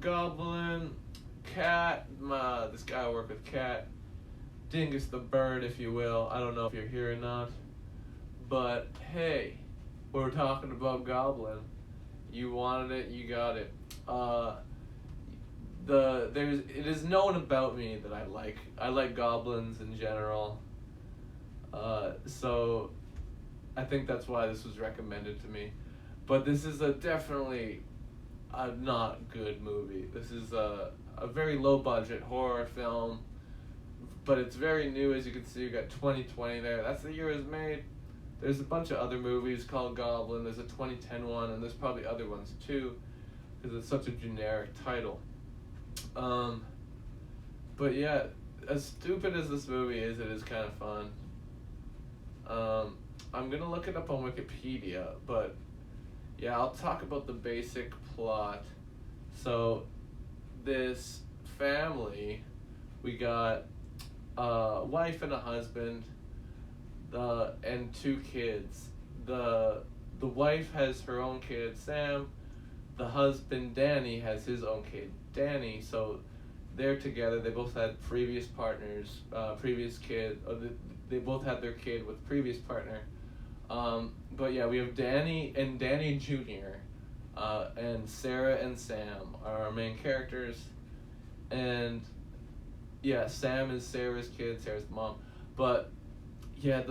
Goblin, Cat, this guy I work with, Cat, Dingus the bird, if you will. I don't know if you're here or not, but hey, we're talking about Goblin. You wanted it, you got it. It is known about me that I like goblins in general. So I think that's why this was recommended to me. But this is definitely a not good movie. This is a very low budget horror film, but it's very new. As you can see, you got 2020 there. That's the year it was made. There's a bunch of other movies called Goblin. There's a 2010 one, and there's probably other ones too, because it's such a generic title. But yeah, as stupid as this movie is, it is kind of fun. I'm gonna look it up on Wikipedia, but yeah, I'll talk about the basic plot. So, this family, we got a wife and a husband, and 2 kids. The wife has her own kid, Sam. The husband, Danny, has his own kid, Danny. So they're together. They both had previous partners, previous kid. They both had their kid with previous partner. But yeah, we have Danny and Danny Jr. And Sarah and Sam are our main characters. And yeah, Sam is Sarah's kid, Sarah's mom. But yeah,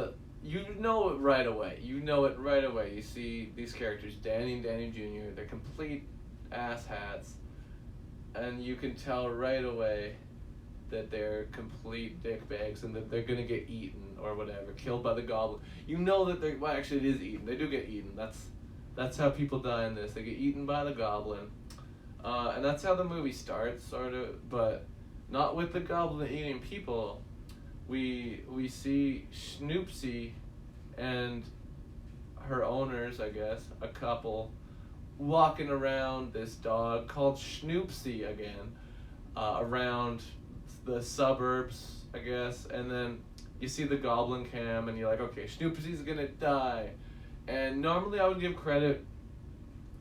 you know it right away. You see these characters, Danny and Danny Jr., they're complete asshats. And you can tell right away that they're complete dickbags and that they're gonna get eaten or whatever, killed by the goblin. You know that actually it is eaten. They do get eaten. That's how people die in this. They get eaten by the goblin. And that's how the movie starts, sort of, but not with the goblin eating people. We see Snoopsy and her owners, I guess, a couple, walking around this dog called Snoopsy again, around the suburbs, I guess, and then you see the goblin cam and you're like, okay, Snoopsy's gonna die. And normally I would give credit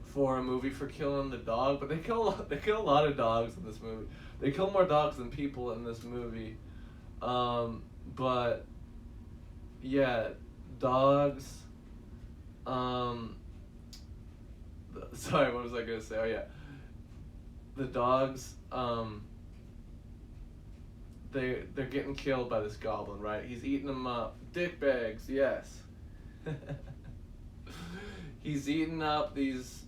for a movie for killing the dog, but they kill a lot of dogs in this movie. They kill more dogs than people in this movie. But yeah, dogs. Sorry, what was I gonna say? Oh yeah, the dogs. They're getting killed by this goblin, right? He's eating them up. Dickbags, yes. He's eating up these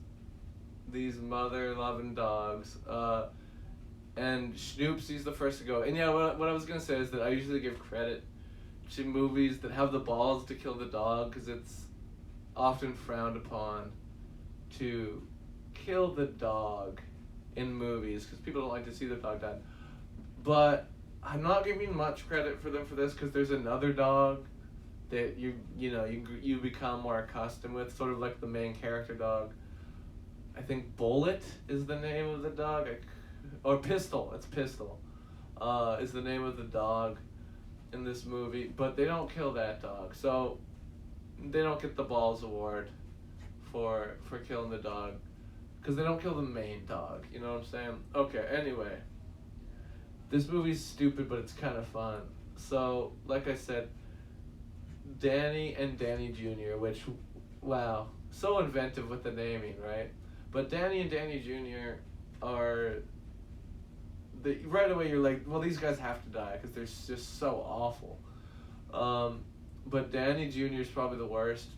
mother-loving dogs. And Snoopsy's the first to go. And yeah, what I was gonna say is that I usually give credit to movies that have the balls to kill the dog, because it's often frowned upon to kill the dog in movies, because people don't like to see the dog die. But I'm not giving much credit for them for this, because there's another dog that you become more accustomed with, sort of like the main character dog. I think Bullet is the name of the dog, or Pistol. It's Pistol, is the name of the dog in this movie. But they don't kill that dog, so they don't get the balls award for killing the dog, because they don't kill the main dog. You know what I'm saying? Okay. Anyway, this movie's stupid, but it's kind of fun. So, like I said, Danny and Danny Jr., which, wow, so inventive with the naming, right? But Danny and Danny Jr. are, right away you're like, well, these guys have to die because they're just so awful. But Danny Jr. is probably the worst.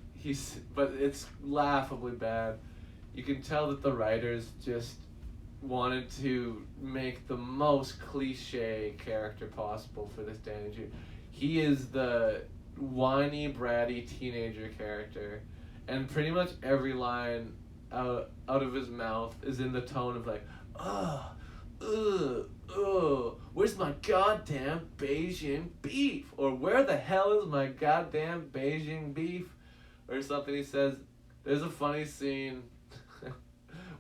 But it's laughably bad. You can tell that the writers just wanted to make the most cliche character possible for this Danny Jr. He is the whiny, bratty teenager character, and pretty much every line out of his mouth is in the tone of like, where's my goddamn Beijing beef? Or where the hell is my goddamn Beijing beef? Or something he says. There's a funny scene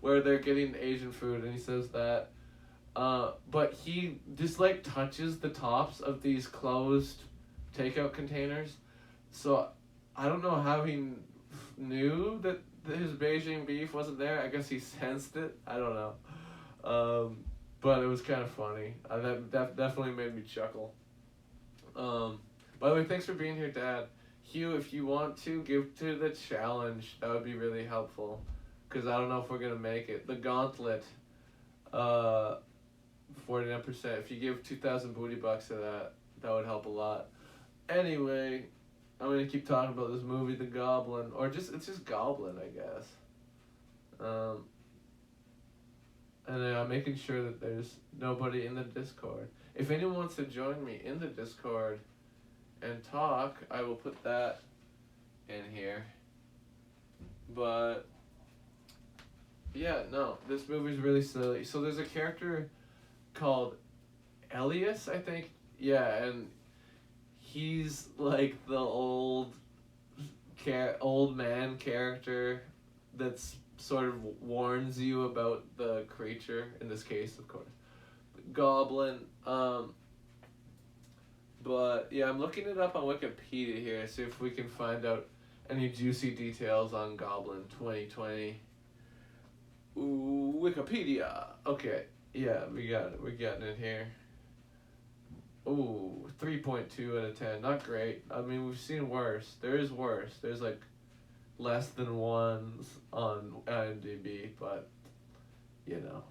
where they're getting Asian food and he says that. But he just like touches the tops of these closed takeout containers. So I don't know how he knew that his Beijing beef wasn't there. I guess he sensed it. I don't know. But it was kind of funny. That definitely made me chuckle. By the way, thanks for being here, Dad. Hugh, if you want to give to the challenge, that would be really helpful. Because I don't know if we're going to make it. The gauntlet, 49%. If you give 2,000 booty bucks to that, that would help a lot. Anyway, I'm going to keep talking about this movie, The Goblin. Or it's just Goblin, I guess. And then I'm making sure that there's nobody in the Discord. If anyone wants to join me in the Discord and talk, I will put that in here. But yeah, no, this movie's really silly. So there's a character called Elias, I think. Yeah, and he's like the old man character that's sort of warns you about the creature, in this case, of course, the Goblin. But yeah, I'm looking it up on Wikipedia here, see if we can find out any juicy details on Goblin 2020. Ooh, Wikipedia. Okay, yeah, we got it. We're getting it here. Ooh, 3.2 out of 10. Not great. I mean, we've seen worse. There is worse. There's like less than ones on IMDb, but you know,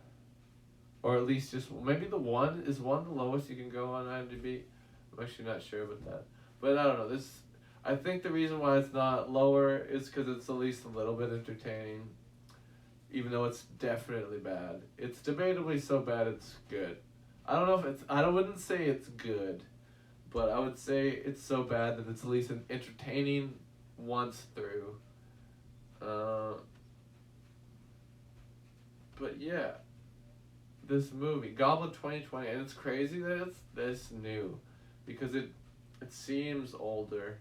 or at least just maybe the one is one the lowest you can go on IMDb. I'm actually not sure about that, but I don't know. I think the reason why it's not lower is because it's at least a little bit entertaining, even though it's definitely bad. It's debatably so bad it's good. I don't know if I wouldn't say it's good, but I would say it's so bad that it's at least entertaining once through. But yeah, this movie, Goblin 2020, and it's crazy that it's this new, because it seems older,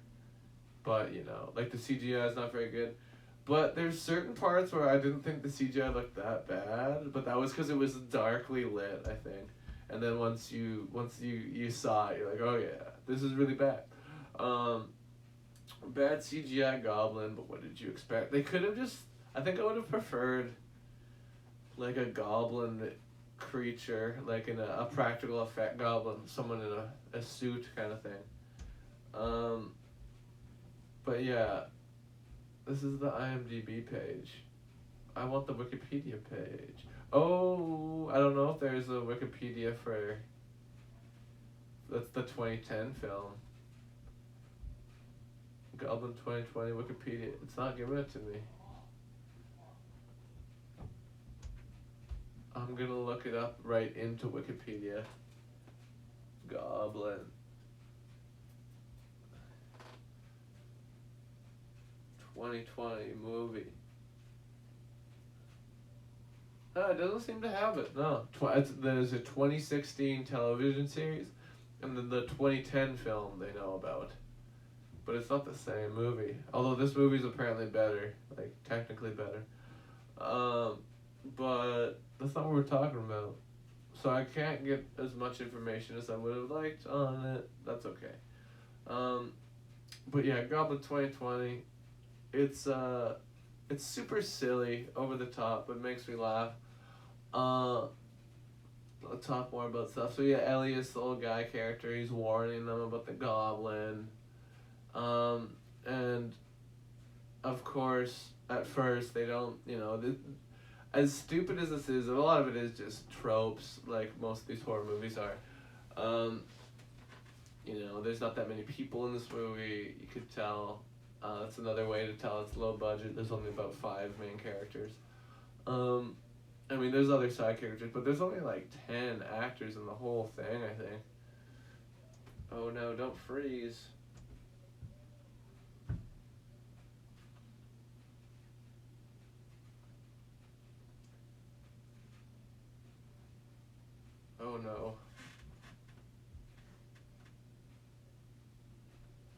but you know, like the CGI is not very good. But there's certain parts where I didn't think the CGI looked that bad, but that was because it was darkly lit, I think. And then once you saw it, you're like, oh yeah, this is really bad. Bad CGI Goblin, but what did you expect? They could have just, I think I would have preferred like a goblin creature, like in a practical effect goblin, someone in a suit kind of thing. But yeah, this is the IMDb page. I want the Wikipedia page. Oh, I don't know if there's a Wikipedia for, that's the 2010 film. Goblin 2020 Wikipedia. It's not giving it to me. I'm gonna look it up right into Wikipedia. Goblin 2020 movie. No, it doesn't seem to have it. No, there's a 2016 television series, and then the 2010 film they know about. But it's not the same movie. Although this movie's apparently better, like technically better. But that's not what we're talking about. So I can't get as much information as I would have liked on it. That's okay. But yeah, Goblin 2020. It's super silly, over the top, but makes me laugh. I'll talk more about stuff. So yeah, Elias, the old guy character, he's warning them about the Goblin. And of course, at first they don't, as stupid as this is, a lot of it is just tropes, like most of these horror movies are. There's not that many people in this movie, you could tell. That's another way to tell it's low budget. There's only about 5 main characters. There's other side characters, but there's only like 10 actors in the whole thing, I think. Oh no, don't freeze. Oh no.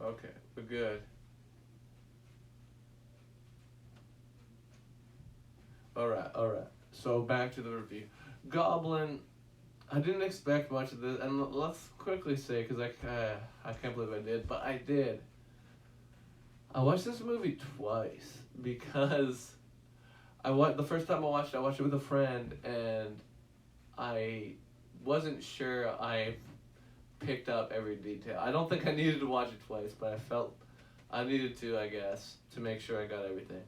Okay, we're good. Alright. So back to the review. Goblin, I didn't expect much of this, and let's quickly say, because I can't believe I did, but I did. I watched this movie twice, because the first time I watched it with a friend, and I wasn't sure I picked up every detail. I don't think I needed to watch it twice, but I felt I needed to, I guess, to make sure I got everything.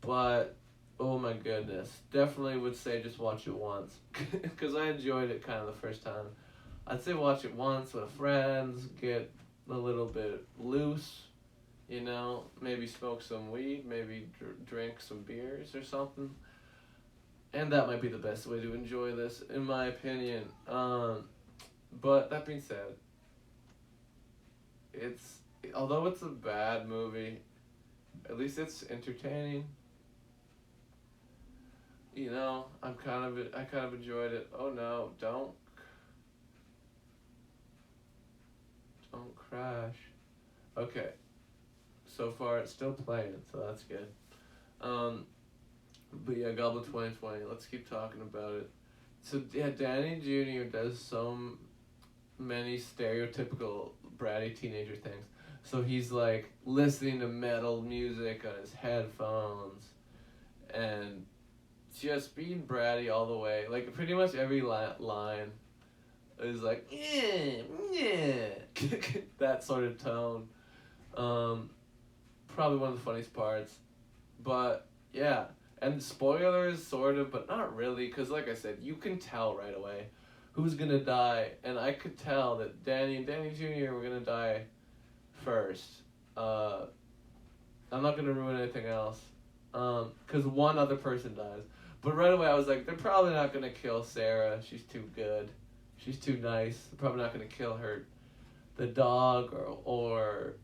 But oh my goodness, definitely would say just watch it once because I enjoyed it kind of the first time. I'd say watch it once with friends, get a little bit loose, maybe smoke some weed, maybe drink some beers or something. And that might be the best way to enjoy this, in my opinion. But that being said, although it's a bad movie, at least it's entertaining. I kind of enjoyed it. Oh no, don't crash. Okay, so far it's still playing, so that's good. But yeah, Goblin 2020. Let's keep talking about it. So yeah, Danny Jr. does so many stereotypical bratty teenager things. So he's like listening to metal music on his headphones, and just being bratty all the way. Like pretty much every line is like yeah, that sort of tone. Probably one of the funniest parts, but yeah. And spoilers, sort of, but not really, because like I said, you can tell right away who's going to die, and I could tell that Danny and Danny Jr. were going to die first. I'm not going to ruin anything else, because one other person dies. But right away I was like, they're probably not going to kill Sarah. She's too good. She's too nice. They're probably not going to kill the dog or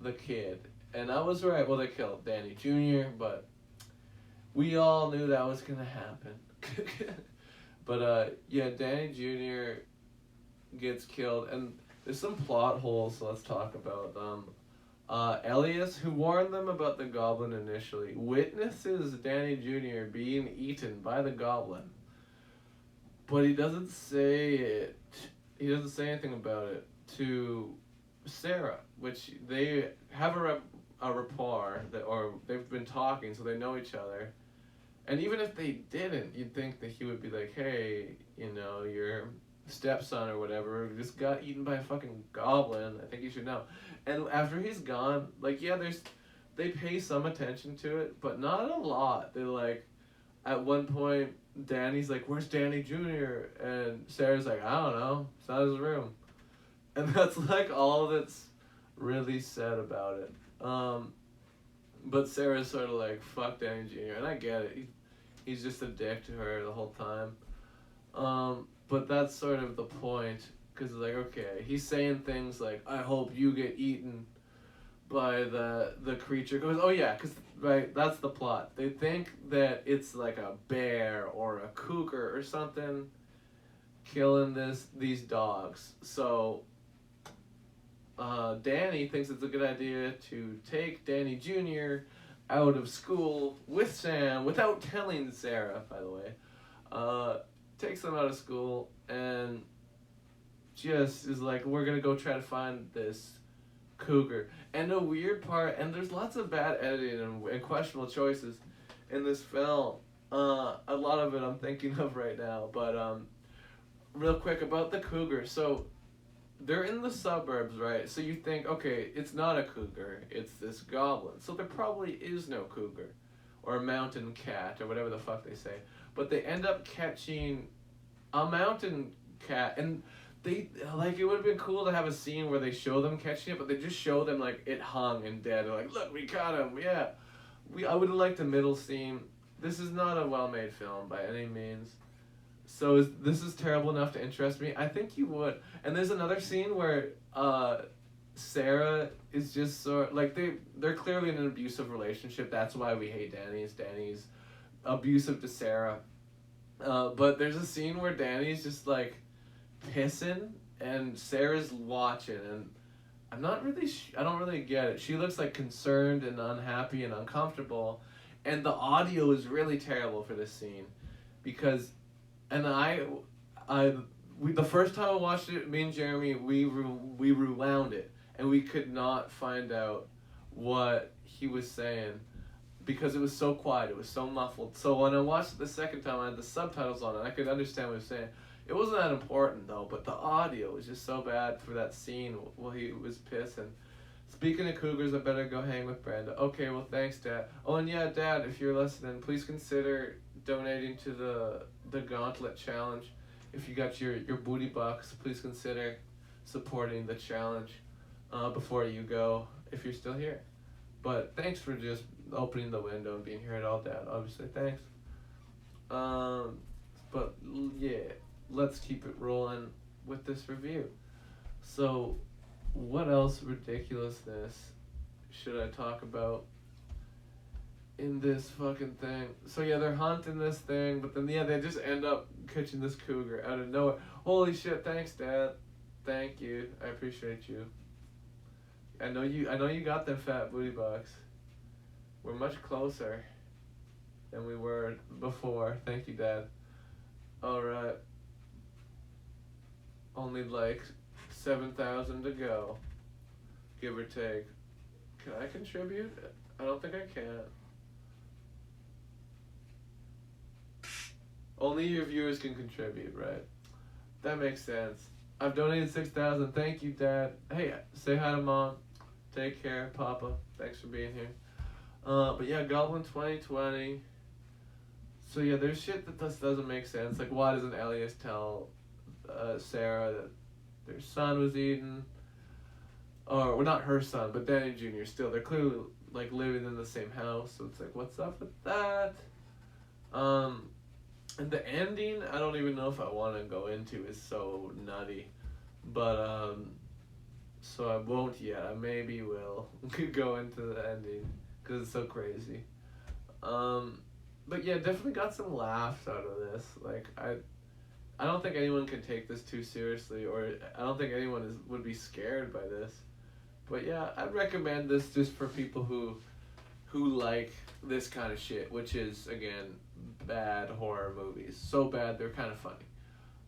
the kid. And I was right. Well, they killed Danny Jr., but we all knew that was going to happen. But, yeah, Danny Jr. gets killed, and there's some plot holes, so let's talk about them. Elias, who warned them about the Goblin initially, witnesses Danny Jr. being eaten by the Goblin. But he doesn't say it. He doesn't say anything about it to Sarah, which they have a rapport, or they've been talking, so they know each other. And even if they didn't, you'd think that he would be like, hey, your stepson or whatever just got eaten by a fucking goblin. I think you should know. And after he's gone, like, yeah, they pay some attention to it, but not a lot. They're like, at one point, Danny's like, where's Danny Jr.? And Sarah's like, I don't know. It's not his room. And that's like all that's really said about it. But Sarah's sort of like, fuck Danny Jr. And I get it. He's just a dick to her the whole time. But that's sort of the point. Because, like, okay, he's saying things like, I hope you get eaten by the creature. Because, oh yeah, because, right, that's the plot. They think that it's like a bear or a cougar or something killing these dogs. So Danny thinks it's a good idea to take Danny Jr. out of school with Sam, without telling Sarah, by the way. Takes them out of school and just is like, we're going to go try to find this cougar. And a weird part, and there's lots of bad editing and questionable choices in this film. A lot of it I'm thinking of right now, but real quick about the cougar. So they're in the suburbs, right? So you think, okay, it's not a cougar, it's this goblin. So there probably is no cougar or a mountain cat or whatever the fuck they say. But they end up catching a mountain cat, and they, like, it would have been cool to have a scene where they show them catching it, but they just show them, like, it hung and dead. They're like, look, we caught him, yeah. I would have liked a middle scene. This is not a well-made film by any means. So this is terrible enough to interest me? I think you would. And there's another scene where Sarah is just like, they're clearly in an abusive relationship. That's why we hate Danny. Danny's abusive to Sarah. But there's a scene where Danny's just like pissing and Sarah's watching, and I don't really get it. She looks like concerned and unhappy and uncomfortable, and the audio is really terrible for this scene because, and the first time I watched it, me and Jeremy, we rewound it, and we could not find out what he was saying. because it was so quiet, it was so muffled. So when I watched it the second time, I had the subtitles on, and I could understand what he was saying. It wasn't that important though, but the audio was just so bad for that scene while he was pissing. Speaking of cougars, I better go hang with Brenda. Okay, well thanks, Dad. Oh, and yeah, Dad, if you're listening, please consider donating to the Gauntlet Challenge. If you got your booty bucks, please consider supporting the challenge before you go, if you're still here. But thanks for just opening the window and being here at all, Dad. Obviously, thanks. But yeah, let's keep it rolling with this review. So, what else ridiculousness should I talk about in this fucking thing? So yeah, they're hunting this thing, but then yeah, they just end up catching this cougar out of nowhere. Holy shit! Thanks, Dad. Thank you. I appreciate you. I know you got them fat booty bucks. We're much closer than we were before. Thank you, Dad. Alright. Only like 7,000 to go. Give or take. Can I contribute? I don't think I can. Only your viewers can contribute, right? That makes sense. I've donated 6,000. Thank you, Dad. Hey, say hi to Mom. Take care, Papa. Thanks for being here. But yeah, Goblin 2020. So yeah, there's shit that just doesn't make sense. Like, why doesn't Elias tell Sarah that their son was eaten? Or, well, not her son, but Danny Jr. Still, they're clearly like living in the same house. So it's like, what's up with that? And the ending, I don't even know if I want to go into. Is so nutty, but so I won't yet. I maybe will go into the ending because it's so crazy. But yeah, definitely got some laughs out of this. Like I don't think anyone can take this too seriously, or I don't think anyone would be scared by this. But yeah, I'd recommend this just for people who like this kind of shit, which is again bad horror movies. So bad they're kind of funny.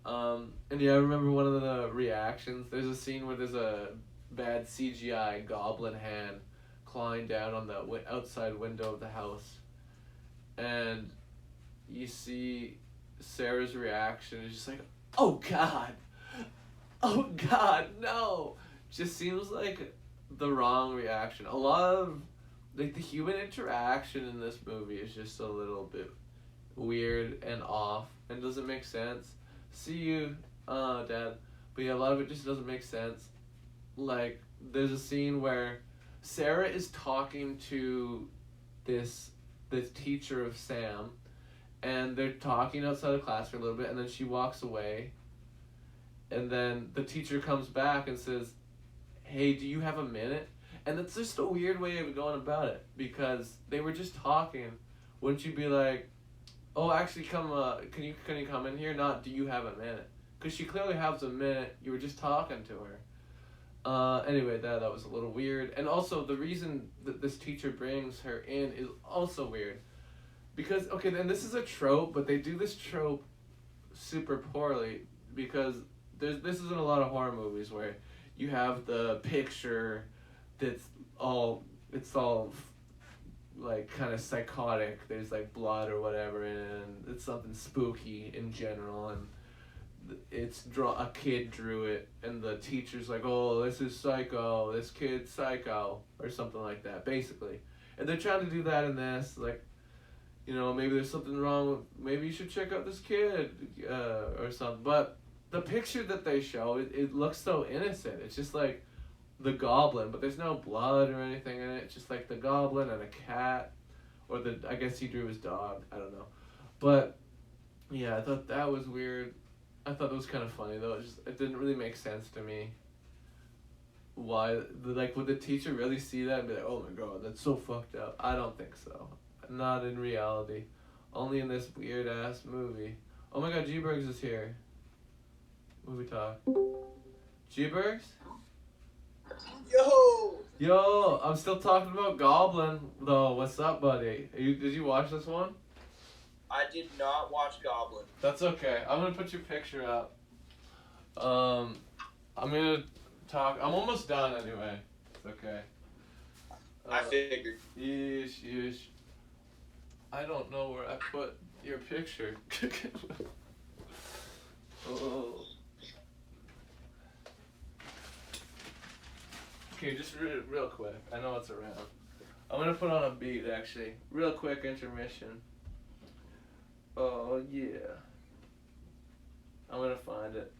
And yeah, I remember one of the reactions. There's a scene where there's a bad CGI goblin hand clawing down on the outside window of the house, and you see Sarah's reaction is just like, oh god, no. Just seems like the wrong reaction. A lot of like the human interaction in this movie is just a little bit weird and off and doesn't make sense. See you, Dad. But yeah, a lot of it just doesn't make sense. Like, there's a scene where Sarah is talking to this teacher of Sam, and they're talking outside of class for a little bit, and then she walks away, and then the teacher comes back and says, hey, do you have a minute? And that's just a weird way of going about it, because they were just talking. Wouldn't you be like, oh, actually, come, can you come in here? Not, do you have a minute? Because she clearly has a minute. You were just talking to her. Anyway, that was a little weird. And also, the reason that this teacher brings her in is also weird. Because, okay, then this is a trope, but they do this trope super poorly, because this is in a lot of horror movies where you have the picture that's it's all like kind of psychotic. There's like blood or whatever in it, and it's something spooky in general, and a kid drew it, and the teacher's like, oh, this is psycho, this kid's psycho, or something like that, basically. And they're trying to do that in this, like, you know, maybe there's something wrong with, maybe you should check out this kid, or something. But the picture that they show, it looks so innocent. It's just like the goblin, but there's no blood or anything in it. It's just like the goblin and a cat, or I guess he drew his dog, I don't know. But yeah, I thought that was weird. I thought it was kind of funny though. It didn't really make sense to me. Why, would the teacher really see that and be like, oh my god, that's so fucked up? I don't think so. Not in reality. Only in this weird ass movie. Oh my god, G-Bergs is here. Movie talk. G-Bergs? Yo, I'm still talking about Goblin though. What's up, buddy? Did you watch this one? I did not watch Goblin. That's okay. I'm gonna put your picture up. I'm gonna talk. I'm almost done anyway. It's okay. I figured. Yeesh. I don't know where I put your picture. Oh. Okay, just real quick. I know it's around. I'm gonna put on a beat actually. Real quick intermission. Oh yeah. I'm gonna find it.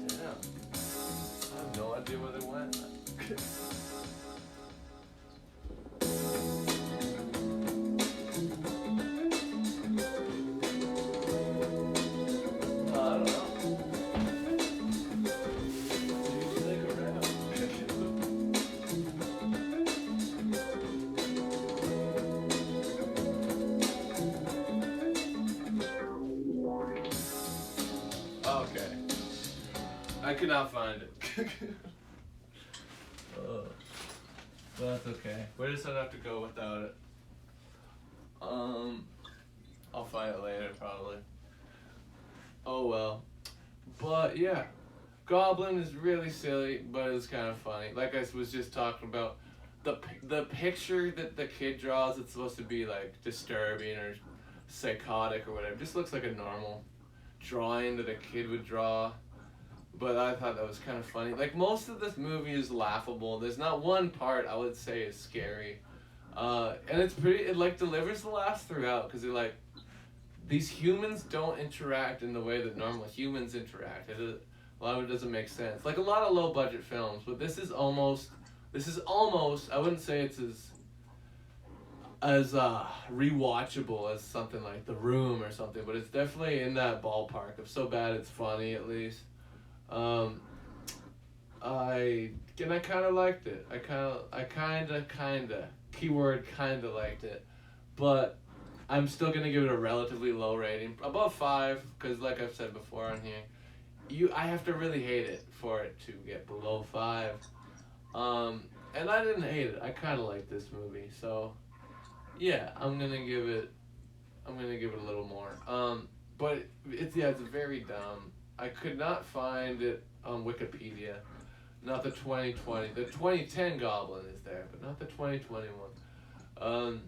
Damn. I have no idea where they went. I don't know. You stick around. Okay. I could not find it. But that's okay. We just don't have to go without it. I'll find it later probably. Oh well. But yeah, Goblin is really silly, but it's kind of funny. Like I was just talking about, the picture that the kid draws, it's supposed to be like disturbing or psychotic or whatever. Just looks like a normal drawing that a kid would draw. But I thought that was kind of funny. Like most of this movie is laughable. There's not one part I would say is scary. And it's pretty. It like delivers the laughs throughout because they're like, these humans don't interact in the way that normal humans interact. A lot of it doesn't make sense. Like a lot of low budget films, but this is almost. I wouldn't say it's as rewatchable as something like The Room or something, but it's definitely in that ballpark of so bad it's funny at least. Um, I kind of liked it. I kind of keyword kind of liked it, but I'm still gonna give it a relatively low rating, above 5, because like I've said before on here, I have to really hate it for it to get below 5. And I didn't hate it. I kind of liked this movie, so yeah, I'm gonna give it a little more. But it's very dumb. I could not find it on Wikipedia. Not the 2020. The 2010 Goblin is there, but not the 2021.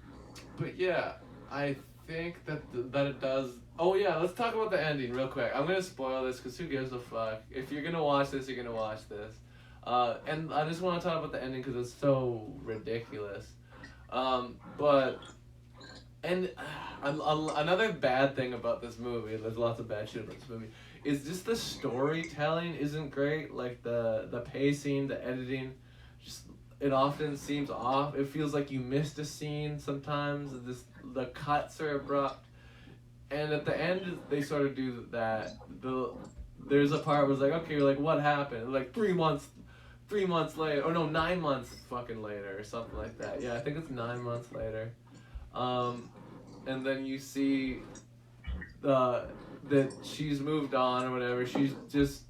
But yeah, I think that that it does. Oh yeah, let's talk about the ending real quick. I'm gonna spoil this because who gives a fuck? If you're gonna watch this, you're gonna watch this. And I just want to talk about the ending because it's so ridiculous. But and another bad thing about this movie, there's lots of bad shit about this movie, is just the storytelling isn't great. Like the pacing, the editing, just it often seems off. It feels like you missed a scene sometimes. The cuts are abrupt, and at the end they sort of do that. There's a part where it's like, okay, like what happened? Like 3 months later, or no, 9 months fucking later, or something like that. Yeah, I think it's 9 months later. And then you see that she's moved on or whatever. She's just,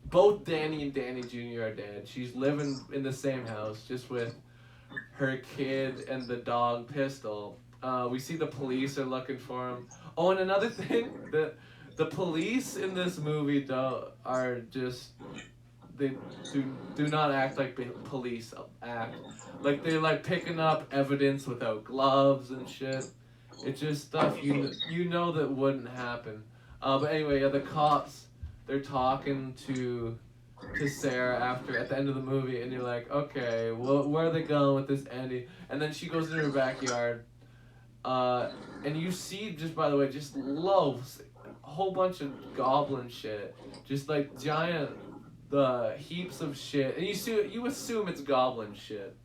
both Danny and Danny Jr. are dead. She's living in the same house just with her kid and the dog Pistol. We see the police are looking for him. Oh, and another thing, the police in this movie are just, they do not act like police act. Like they're like picking up evidence without gloves and shit. It's just stuff you know that wouldn't happen. But anyway, yeah, the cops, they're talking to Sarah at the end of the movie, and you're like, okay, well, where are they going with this ending? And then she goes in her backyard, and you see, just by the way, just loaves, a whole bunch of goblin shit, just like giant, heaps of shit, and you assume it's goblin shit.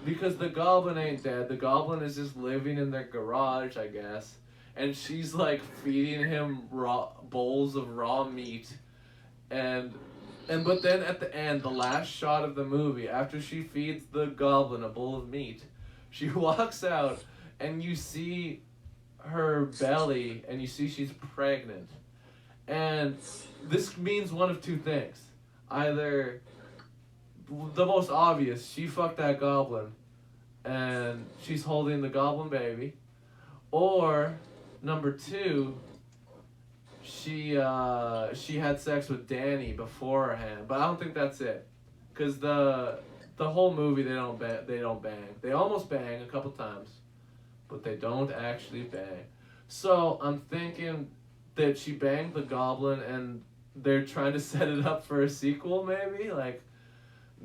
Because the goblin ain't dead. The goblin is just living in their garage, I guess. And she's like feeding him bowls of raw meat. But then at the end, the last shot of the movie, after she feeds the goblin a bowl of meat, she walks out and you see her belly and you see she's pregnant. And this means one of two things. Either the most obvious, she fucked that goblin and she's holding the goblin baby, or number two, she had sex with Danny beforehand. But I don't think that's it, cause the whole movie they don't bang. They almost bang a couple times, but they don't actually bang. So I'm thinking that she banged the goblin and they're trying to set it up for a sequel, maybe like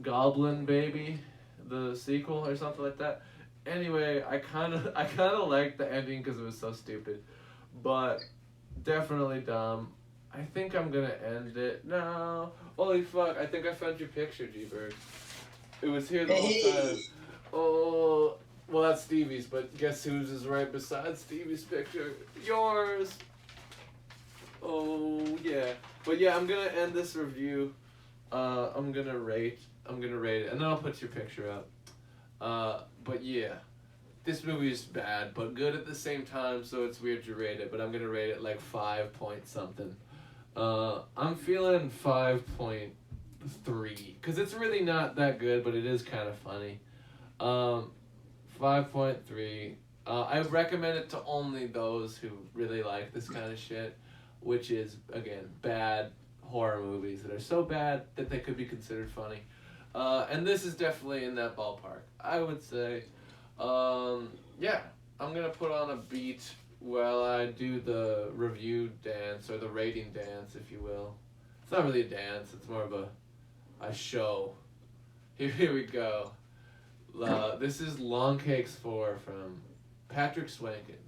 Goblin Baby, the sequel or something like that. Anyway, I kind of liked the ending because it was so stupid, but definitely dumb. I think I'm gonna end it now. Holy fuck! I think I found your picture, G-Bird. It was here the whole time. Oh, well, that's Stevie's, but guess whose is right beside Stevie's picture? Yours. Oh yeah, but yeah, I'm gonna end this review. I'm gonna rate it, and then I'll put your picture up. But yeah, this movie is bad, but good at the same time, so it's weird to rate it, but I'm gonna rate it like 5 point something. I'm feeling 5.3, because it's really not that good, but it is kind of funny. 5.3. I recommend it to only those who really like this kind of shit, which is, again, bad horror movies that are so bad that they could be considered funny. And this is definitely in that ballpark, I would say. Yeah, I'm going to put on a beat while I do the review dance, or the rating dance, if you will. It's not really a dance, it's more of a show. Here we go. This is Long Cakes 4 from Patrick Swankins.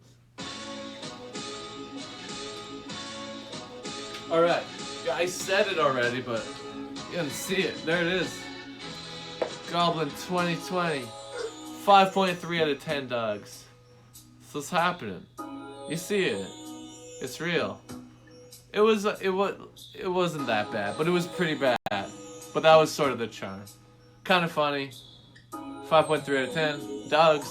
Alright, yeah, I said it already, but you didn't see it. There it is. Goblin 2020. 5.3 out of 10 dogs. So what's happening? You see it. It's real. It wasn't that bad, but it was pretty bad. But that was sort of the charm. Kind of funny. 5.3 out of 10. Dogs.